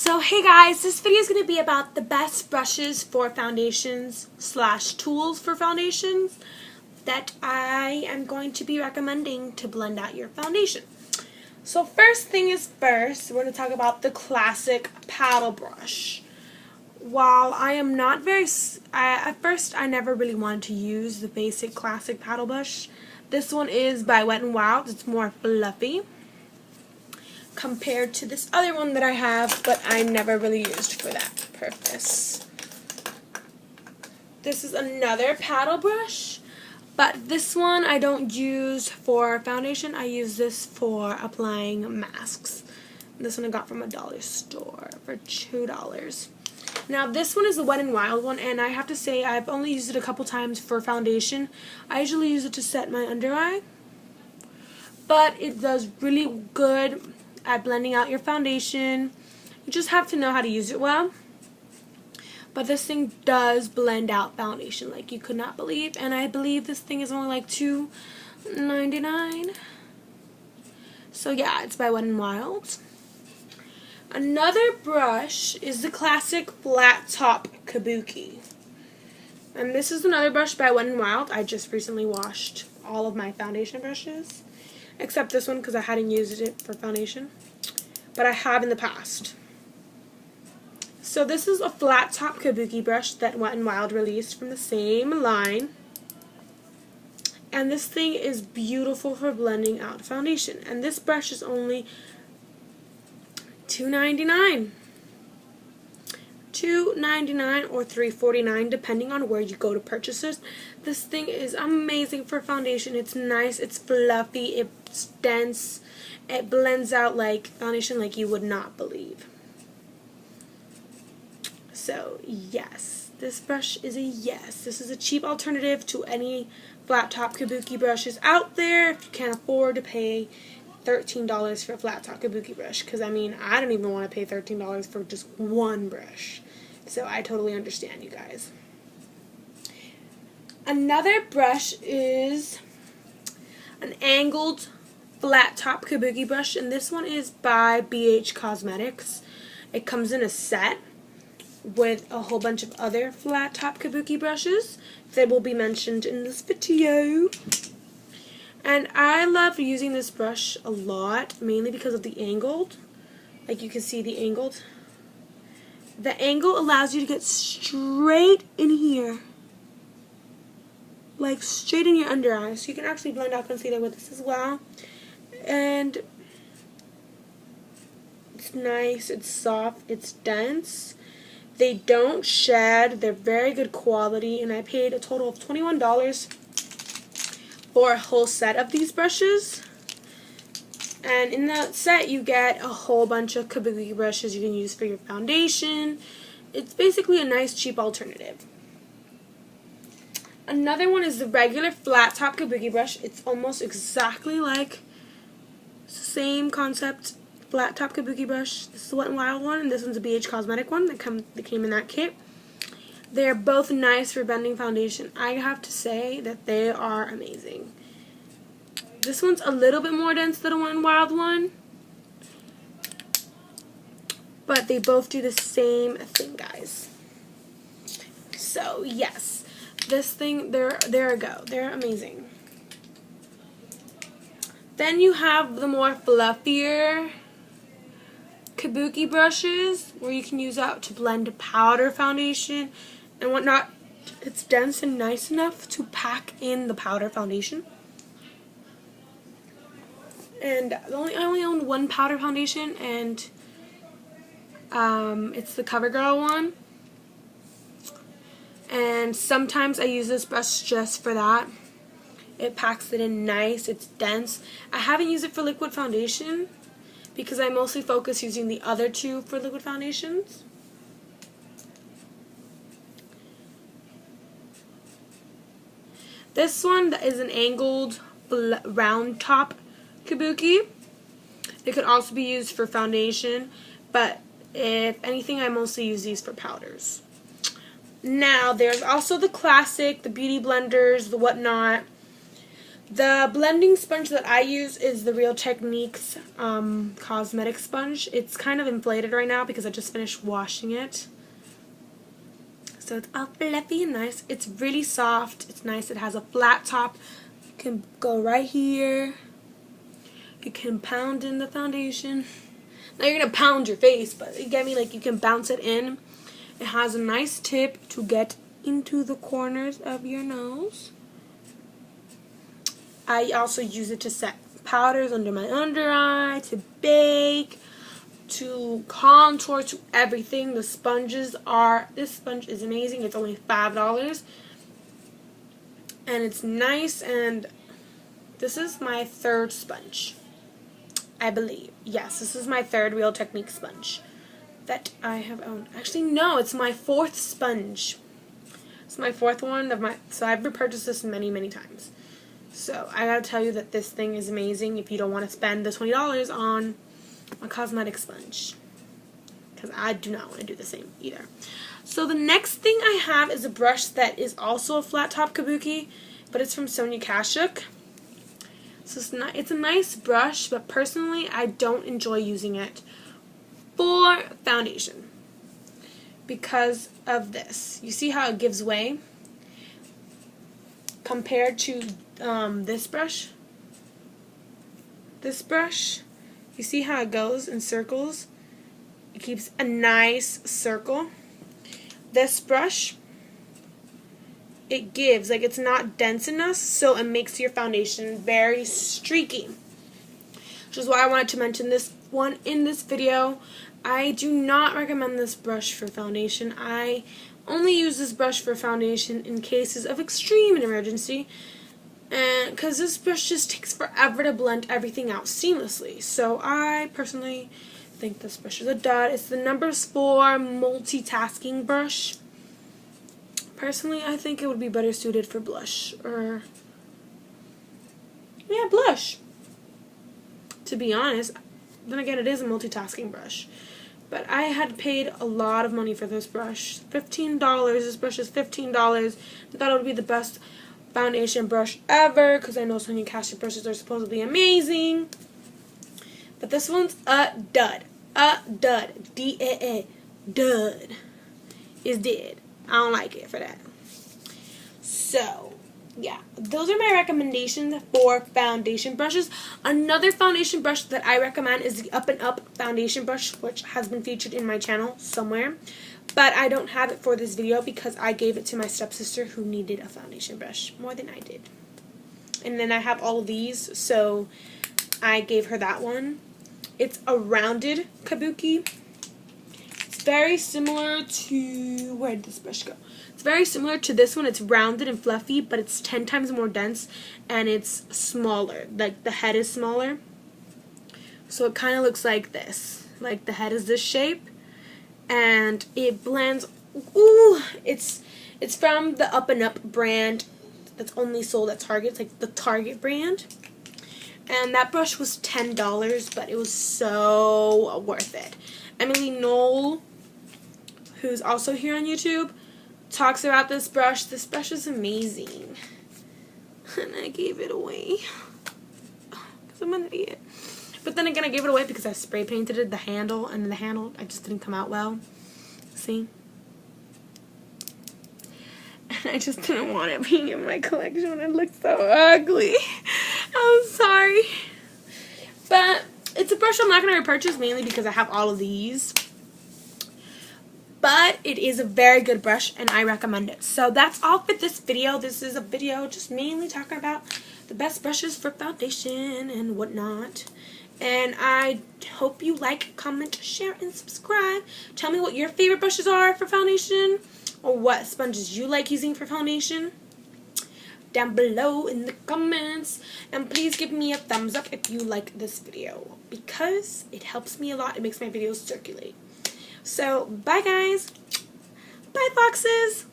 So hey guys, this video is going to be about the best brushes for foundations / tools for foundations that I am going to be recommending to blend out your foundation. So first thing is first, we're going to talk about the classic paddle brush. While I am not very, at first I never really wanted to use the basic classic paddle brush. This one is by Wet n Wild. It's more fluffy compared to this other one that I have, but I never really used for that purpose. This is another paddle brush, but this one I don't use for foundation. I use this for applying masks. This one I got from a dollar store for $2. Now this one is the Wet n Wild one, and I have to say I've only used it a couple times for foundation. I usually use it to set my under eye, but it does really good at blending out your foundation. You just have to know how to use it well. But this thing does blend out foundation like you could not believe, and I believe this thing is only like $2.99. So yeah, it's by Wet n Wild. Another brush is the classic flat top kabuki. And this is another brush by Wet n Wild. I just recently washed all of my foundation brushes, except this one because I hadn't used it for foundation, but I have in the past. So this is a flat top kabuki brush that Wet n Wild released from the same line, and this thing is beautiful for blending out foundation, and this brush is only $2.99. $2.99 or $3.49 depending on where you go to purchase this. This thing is amazing for foundation. It's nice, it's fluffy, it's dense, it blends out like foundation like you would not believe. So yes, this brush is a yes. This is a cheap alternative to any flat top kabuki brushes out there if you can't afford to pay $13 for a flat top kabuki brush, because I mean I don't even want to pay $13 for just one brush. So I totally understand, you guys. Another brush is an angled flat top kabuki brush, and this one is by BH Cosmetics. It comes in a set with a whole bunch of other flat top kabuki brushes that will be mentioned in this video. And I love using this brush a lot, mainly because of the angled. Like you can see the angled. The angle allows you to get straight in here. Like straight in your under eye. So you can actually blend out concealer with this as well. And it's nice, it's soft, it's dense. They don't shed, they're very good quality, and I paid a total of $21 for a whole set of these brushes. And in that set you get a whole bunch of kabuki brushes you can use for your foundation. It's basically a nice cheap alternative. Another one is the regular flat top kabuki brush. It's almost exactly like the same concept flat top kabuki brush. This is the Wet n Wild one, and this one's a BH Cosmetic one that came in that kit. They're both nice for blending foundation. I have to say that they are amazing. This one's a little bit more dense than the Wet n Wild one, but they both do the same thing, guys. So yes, this thing, there you go. They're amazing. Then you have the more fluffier kabuki brushes, where you can use that to blend powder foundation and whatnot. It's dense and nice enough to pack in the powder foundation. And I only own one powder foundation, and it's the CoverGirl one. And sometimes I use this brush just for that. It packs it in nice, it's dense. I haven't used it for liquid foundation because I mostly focus using the other two for liquid foundations. This one is an angled round top kabuki. It could also be used for foundation, but if anything I mostly use these for powders. Now there's also the classic, the beauty blenders, the whatnot. The blending sponge that I use is the Real Techniques cosmetic sponge. It's kind of inflated right now because I just finished washing it. So it's all fluffy and nice. It's really soft. It's nice. It has a flat top. You can go right here. You can pound in the foundation. Now you're going to pound your face, but you get me? Like, you can bounce it in. It has a nice tip to get into the corners of your nose. I also use it to set powders under my under eye, to bake, to contour, to everything. This sponge is amazing. It's only $5. And it's nice, and this is my third sponge, I believe. Yes, this is my third Real Technique sponge that I have owned. Actually, no, it's my fourth sponge. It's my fourth one so I've repurchased this many, many times. So I gotta tell you that this thing is amazing if you don't want to spend the $20 on a cosmetic sponge, because I do not want to do the same either. So the next thing I have is a brush that is also a flat top kabuki, but it's from Sonia Kashuk. So it's a nice brush, but personally I don't enjoy using it for foundation because of this. You see how it gives way compared to this brush? This brush, you see how it goes in circles? It keeps a nice circle. This brush, it gives, like, it's not dense enough, so it makes your foundation very streaky. Which is why I wanted to mention this one in this video. I do not recommend this brush for foundation. I only use this brush for foundation in cases of extreme emergency, and because this brush just takes forever to blend everything out seamlessly. So I personally think this brush is a dud. It's the No. 4 multitasking brush. Personally, I think it would be better suited for blush, or yeah, blush, to be honest. Then again, it is a multitasking brush. But I had paid a lot of money for this brush. $15. This brush is $15. I thought it would be the best foundation brush ever, because I know Sonia Kashuk brushes are supposedly amazing. But this one's a dud. A dud. D-A-A. Dud. Is dead. I don't like it for that. So, yeah. Those are my recommendations for foundation brushes. Another foundation brush that I recommend is the Up and Up foundation brush, which has been featured in my channel somewhere. But I don't have it for this video because I gave it to my stepsister who needed a foundation brush more than I did. And then I have all of these, so I gave her that one. It's a rounded kabuki. It's very similar to, where did this brush go? It's very similar to this one. It's rounded and fluffy, but it's 10 times more dense, and it's smaller. Like, the head is smaller. So it kind of looks like this. Like, the head is this shape. And it blends. Ooh, it's from the Up and Up brand that's only sold at Target. It's like the Target brand. And that brush was $10, but it was so worth it. Emily Knoll, who's also here on YouTube, talks about this brush. This brush is amazing. And I gave it away because I'm an idiot. But then again, I gave it away because I spray painted it, the handle, and the handle, I just didn't come out well. See? And I just didn't want it being in my collection. It looked so ugly. I'm sorry. But it's a brush I'm not going to repurchase, mainly because I have all of these. But it is a very good brush, and I recommend it. So that's all for this video. This is a video just mainly talking about the best brushes for foundation and whatnot. And I hope you like, comment, share, and subscribe. Tell me what your favorite brushes are for foundation, or what sponges you like using for foundation down below in the comments. And please give me a thumbs up if you like this video, because it helps me a lot. It makes my videos circulate. So, bye guys. Bye foxes.